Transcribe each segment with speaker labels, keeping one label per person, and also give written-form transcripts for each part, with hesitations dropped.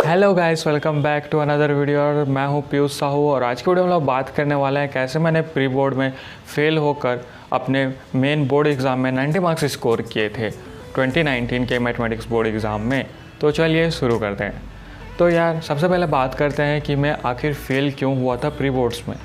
Speaker 1: Hello guys, welcome back to another video. और मैं हूं पीयूष साहू और आज के वीडियो में हम लोग बात करने वाले हैं कैसे मैंने प्री बोर्ड में फेल होकर अपने मेन बोर्ड एग्ज़ाम में 90 मार्क्स स्कोर किए थे 2019 के मैथमेटिक्स बोर्ड एग्ज़ाम में। तो चलिए शुरू करते हैं। तो यार सबसे पहले बात करते हैं कि मैं आखिर फेल क्यों हुआ था प्री बोर्ड्स में,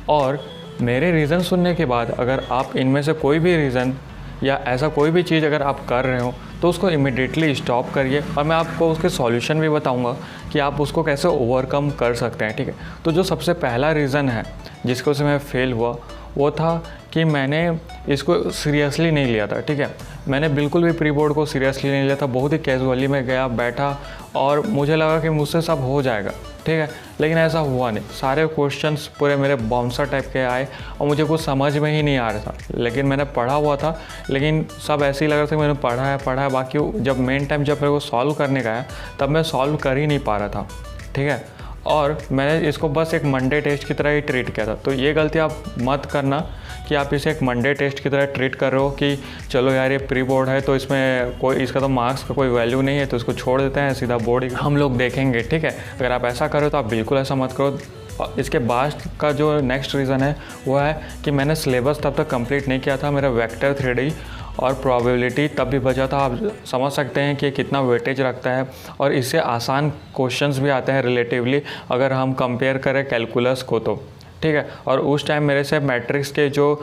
Speaker 1: और मेरे रीज़न सुनने के बाद अगर आप इनमें से कोई भी रीज़न या ऐसा कोई भी चीज़ अगर आप कर रहे हो तो उसको इमिडिएटली स्टॉप करिए और मैं आपको उसके सॉल्यूशन भी बताऊंगा कि आप उसको कैसे ओवरकम कर सकते हैं। ठीक है, तो जो सबसे पहला रीज़न है जिसकी वजह से मैं फेल हुआ वो था कि मैंने इसको सीरियसली नहीं लिया था। ठीक है, मैंने बिल्कुल भी प्री बोर्ड को सीरियसली नहीं लिया था, बहुत ही कैजुअली में गया बैठा और मुझे लगा कि मुझसे सब हो जाएगा। ठीक है, लेकिन ऐसा हुआ नहीं। सारे क्वेश्चंस पूरे मेरे बाउंसर टाइप के आए और मुझे कुछ समझ में ही नहीं आ रहा था। लेकिन मैंने पढ़ा हुआ था, लेकिन सब ऐसे ही लग रहा था मैंने पढ़ा है बाकी जब मेन टाइम जब मेरे को सॉल्व करने का है तब मैं सॉल्व कर ही नहीं पा रहा था। ठीक है, और मैंने इसको बस एक मंडे टेस्ट की तरह ही ट्रीट किया था। तो ये गलती आप मत करना कि आप इसे एक मंडे टेस्ट की तरह ट्रीट कर रहे हो कि चलो यार ये प्री बोर्ड है तो इसमें कोई इसका तो मार्क्स का कोई वैल्यू नहीं है तो इसको छोड़ देते हैं, सीधा बोर्ड हम लोग देखेंगे। ठीक है, अगर आप ऐसा करो तो आप बिल्कुल ऐसा मत करो। इसके बाद का जो नेक्स्ट रीज़न है वो है कि मैंने सिलेबस तब तक कंप्लीट नहीं किया था। मेरा वेक्टर 3D और प्रोबेबिलिटी तब भी बचा था। आप समझ सकते हैं कि कितना वेटेज रखता है और इससे आसान क्वेश्चंस भी आते हैं रिलेटिवली अगर हम कंपेयर करें कैलकुलस को तो। ठीक है, और उस टाइम मेरे से मैट्रिक्स के जो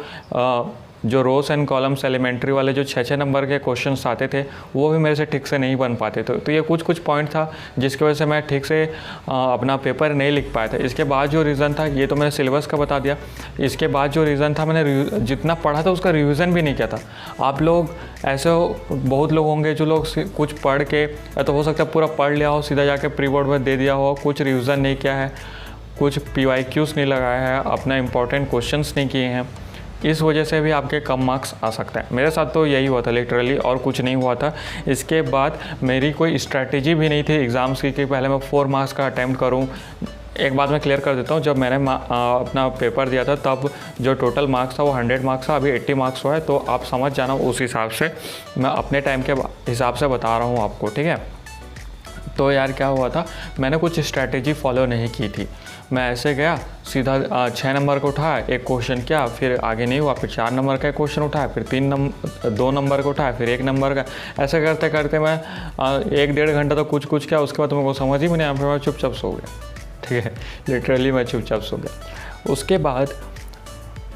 Speaker 1: रोस एंड कॉलम्स एलिमेंट्री वाले जो 6 नंबर के क्वेश्चंस आते थे वो भी मेरे से ठीक से नहीं बन पाते थे। तो ये कुछ पॉइंट था जिसकी वजह से मैं ठीक से अपना पेपर नहीं लिख पाया था। इसके बाद जो रीज़न था, ये तो मैंने सिलेबस का बता दिया। इसके बाद जो रीज़न था, मैंने जितना पढ़ा था उसका रिविज़न भी नहीं किया था। आप लोग ऐसे बहुत लोग होंगे जो लोग कुछ पढ़ के या तो हो सकता है पूरा पढ़ लिया हो, सीधा जाके प्री बोर्ड में दे दिया हो, कुछ रिविज़न नहीं किया है, कुछ PYQs नहीं लगाया है, अपना इंपॉर्टेंट क्वेश्चंस नहीं किए हैं। इस वजह से भी आपके कम मार्क्स आ सकते हैं। मेरे साथ तो यही हुआ था लिटरली, और कुछ नहीं हुआ था। इसके बाद मेरी कोई स्ट्रैटेजी भी नहीं थी एग्ज़ाम्स की कि पहले मैं 4 मार्क्स का अटैम्प्ट करूं। एक बात मैं क्लियर कर देता हूं, जब मैंने अपना पेपर दिया था तब जो टोटल मार्क्स था वो 100 मार्क्स था, अभी 80 मार्क्स हुआ है। तो आप समझ जाना, उस हिसाब से मैं अपने टाइम के हिसाब से बता रहा हूँ आपको। ठीक है, तो यार क्या हुआ था, मैंने कुछ स्ट्रैटेजी फॉलो नहीं की थी। मैं ऐसे गया सीधा 6 नंबर को उठाया, एक क्वेश्चन किया, फिर आगे नहीं हुआ, फिर 4 नंबर का क्वेश्चन उठाया, फिर 2 नंबर को उठाया, फिर 1 नंबर का। ऐसे करते करते मैं 1-1.5 घंटा तो कुछ किया। उसके बाद तो मेरे को समझ ही नहीं आया, फिर मैं चुपचाप सो गया। ठीक है, लिटरली मैं चुपचाप सो गया। उसके बाद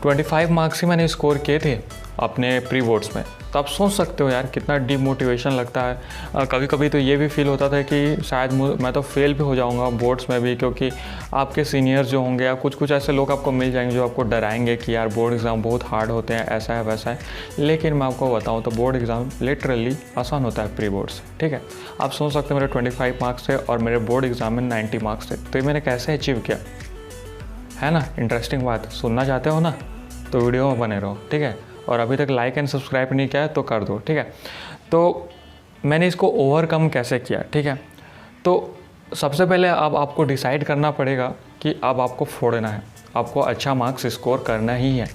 Speaker 1: 25 मार्क्स ही मैंने स्कोर किए थे अपने प्री बोर्ड्स में। तो आप सोच सकते हो यार कितना डिमोटिवेशन लगता है। कभी कभी तो ये भी फील होता था कि शायद मैं तो फेल भी हो जाऊंगा बोर्ड्स में भी, क्योंकि आपके सीनियर्स जो होंगे या कुछ ऐसे लोग आपको मिल जाएंगे जो आपको डराएंगे कि यार बोर्ड एग्ज़ाम बहुत हार्ड होते हैं, ऐसा है वैसा है। लेकिन मैं आपको बताऊँ तो बोर्ड एग्ज़ाम लिटरली आसान होता है प्री बोर्ड से। ठीक है, आप सोच सकते हो मेरे 25 मार्क्स थे और मेरे बोर्ड एग्ज़ाम में 90 मार्क्स थे। तो ये मैंने कैसे अचीव किया है ना। इंटरेस्टिंग बात सुनना चाहते हो ना, तो वीडियो में बने रहो। ठीक है, और अभी तक लाइक एंड सब्सक्राइब नहीं किया है तो कर दो। ठीक है, तो मैंने इसको ओवरकम कैसे किया। ठीक है, तो सबसे पहले अब आपको डिसाइड करना पड़ेगा कि अब आपको फोड़ना है, आपको अच्छा मार्क्स स्कोर करना ही है।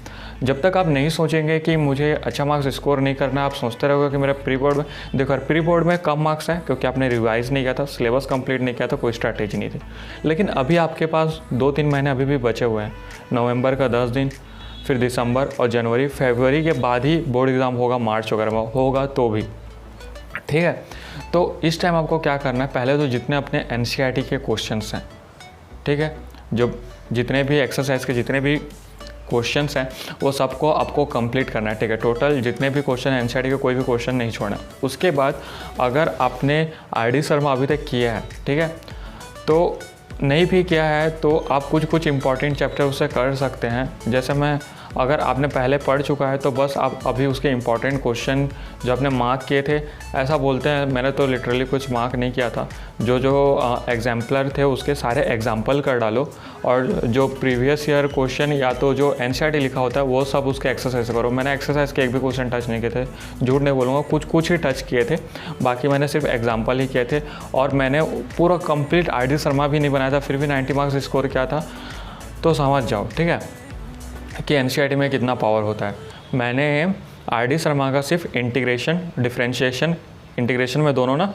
Speaker 1: जब तक आप नहीं सोचेंगे कि मुझे अच्छा मार्क्स स्कोर नहीं करना, आप सोचते रहोगे कि मेरा प्री बोर्ड में देखो, प्री बोर्ड में कम मार्क्स है क्योंकि आपने रिवाइज़ नहीं किया था, सिलेबस कंप्लीट नहीं किया था, कोई स्ट्रैटेजी नहीं थी। लेकिन अभी आपके पास 2-3 महीने अभी भी बचे हुए हैं। नवंबर का 10 दिन, फिर दिसंबर और जनवरी, फरवरी के बाद ही बोर्ड एग्ज़ाम होगा, मार्च वगैरह में होगा तो भी। ठीक है, तो इस टाइम आपको क्या करना है, पहले तो जितने अपने NCERT के क्वेश्चंस हैं, ठीक है, जो जितने भी एक्सरसाइज के जितने भी क्वेश्चंस हैं वो सबको आपको कंप्लीट करना है। ठीक है, टोटल जितने भी क्वेश्चन हैं NCERT के कोई भी क्वेश्चन नहीं छोड़ना। उसके बाद अगर आपने RD शर्मा अभी तक किया है, ठीक है, तो नहीं भी किया है तो आप कुछ इंपॉर्टेंट चैप्टर उससे कर सकते हैं। जैसे मैं, अगर आपने पहले पढ़ चुका है तो बस आप अभी उसके इंपॉर्टेंट क्वेश्चन जो आपने मार्क किए थे, ऐसा बोलते हैं, मैंने तो लिटरली कुछ मार्क नहीं किया था, जो एग्जाम्पलर थे उसके सारे एग्जाम्पल कर डालो और जो प्रीवियस ईयर क्वेश्चन या तो जो NCERT लिखा होता है वो सब उसके एक्सरसाइज करो। मैंने एक्सरसाइज के एक भी क्वेश्चन टच नहीं किए थे, झूठ नहीं बोलूँगा, कुछ ही टच किए थे, बाकी मैंने सिर्फ एग्जाम्पल ही किए थे। और मैंने पूरा कंप्लीट RD शर्मा भी नहीं बनाया था, फिर भी 90 मार्क्स स्कोर किया था। तो समझ जाओ, ठीक है, कि NCERT में कितना पावर होता है। मैंने RD शर्मा का सिर्फ इंटीग्रेशन, डिफरेंशिएशन, इंटीग्रेशन में दोनों ना,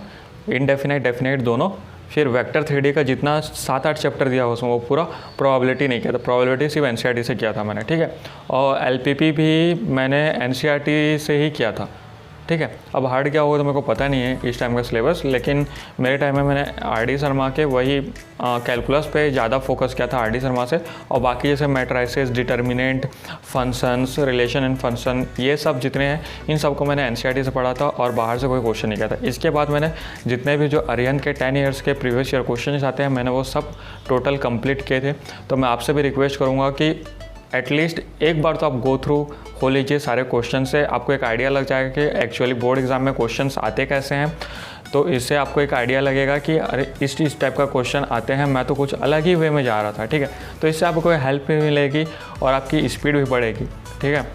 Speaker 1: इनडेफिनाइट डेफिनाइट दोनों, फिर वेक्टर 3D का जितना 7-8 चैप्टर दिया उसमें वो पूरा प्रोबेबिलिटी नहीं किया था, प्रोबेबिलिटी सिर्फ एनसीईआरटी से किया था मैंने, ठीक है। और एलपीपी भी मैंने एनसीईआरटी से ही किया था, ठीक है। अब हार्ड क्या होगा तो मेरे को पता नहीं है इस टाइम का सिलेबस, लेकिन मेरे टाइम में मैंने आर.डी. शर्मा के वही कैलकुलस पे ज़्यादा फोकस किया था आर.डी. शर्मा से, और बाकी जैसे matrices, determinant, functions, relation and function, ये सब जितने हैं इन सबको मैंने एनसीईआरटी से पढ़ा था और बाहर से कोई क्वेश्चन नहीं किया था। इसके बाद मैंने जितने भी जो अरिहंत के 10 ईयर्स के प्रीवियस ईयर क्वेश्चन आते हैं मैंने वो सब टोटल कंप्लीट किए थे। तो मैं आपसे भी रिक्वेस्ट करूँगा कि एटलीस्ट एक बार तो आप गो थ्रू हो लीजिए सारे क्वेश्चन से, आपको एक आइडिया लग जाएगा कि एक्चुअली बोर्ड एग्जाम में क्वेश्चंस आते कैसे हैं। तो इससे आपको एक आइडिया लगेगा कि अरे इस टाइप का क्वेश्चन आते हैं, मैं तो कुछ अलग ही वे में जा रहा था, ठीक है। तो इससे आपको हेल्प भी मिलेगी और आपकी स्पीड भी बढ़ेगी, ठीक है।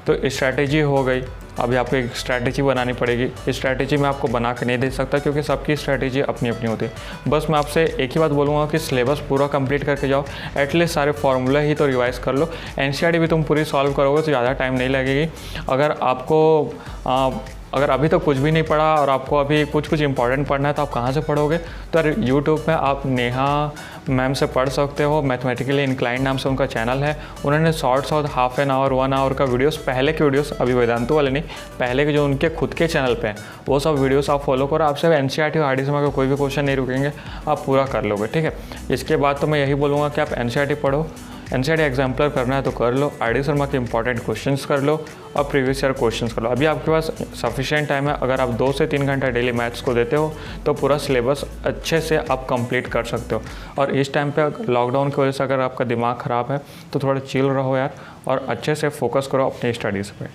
Speaker 1: तो स्ट्रैटेजी हो गई, अभी आपको एक स्ट्रैटेजी बनानी पड़ेगी। इस स्ट्रैटेजी में आपको बना के नहीं दे सकता क्योंकि सबकी स्ट्रैटेजी अपनी अपनी होती है। बस मैं आपसे एक ही बात बोलूँगा कि सिलेबस पूरा कंप्लीट करके जाओ, एटलीस्ट सारे फार्मूला ही तो रिवाइज कर लो। एनसीईआरटी भी तुम पूरी सॉल्व करोगे तो ज़्यादा टाइम नहीं लगेगी। अगर अभी तक कुछ भी नहीं पढ़ा और आपको अभी कुछ इंपॉर्टेंट पढ़ना है तो आप कहाँ से पढ़ोगे? तो यूट्यूब में आप नेहा मैम से पढ़ सकते हो, मैथमेटिकली इंक्लाइंड नाम से उनका चैनल है। उन्होंने शॉर्ट्स और हाफ एन आवर 1 आवर का वीडियोस, पहले के वीडियोस, अभी वेदांतु वाले नहीं, पहले के जो उनके खुद के चैनल पे हैं वो सब वीडियोस आप फॉलो करो। आपसे एनसीईआरटी और आर.डी. शर्मा का कोई भी क्वेश्चन नहीं रुकेंगे, आप पूरा कर लोगे, ठीक है। इसके बाद तो मैं यही बोलूँगा कि आप एनसीईआरटी पढ़ो, एनसीईआरटी एग्जाम्पलर करना है तो कर लो, आर.डी. शर्मा के इंपॉर्टेंट क्वेश्चंस कर लो और प्रीवियस ईयर क्वेश्चंस कर लो। अभी आपके पास सफिशिएंट टाइम है, अगर आप 2 से 3 घंटा डेली मैथ्स को देते हो तो पूरा सिलेबस अच्छे से आप कंप्लीट कर सकते हो। और इस टाइम पे लॉकडाउन की वजह से अगर आपका दिमाग ख़राब है तो थोड़ा चिल रहो यार और अच्छे से फोकस करो अपनी स्टडीज़ पे।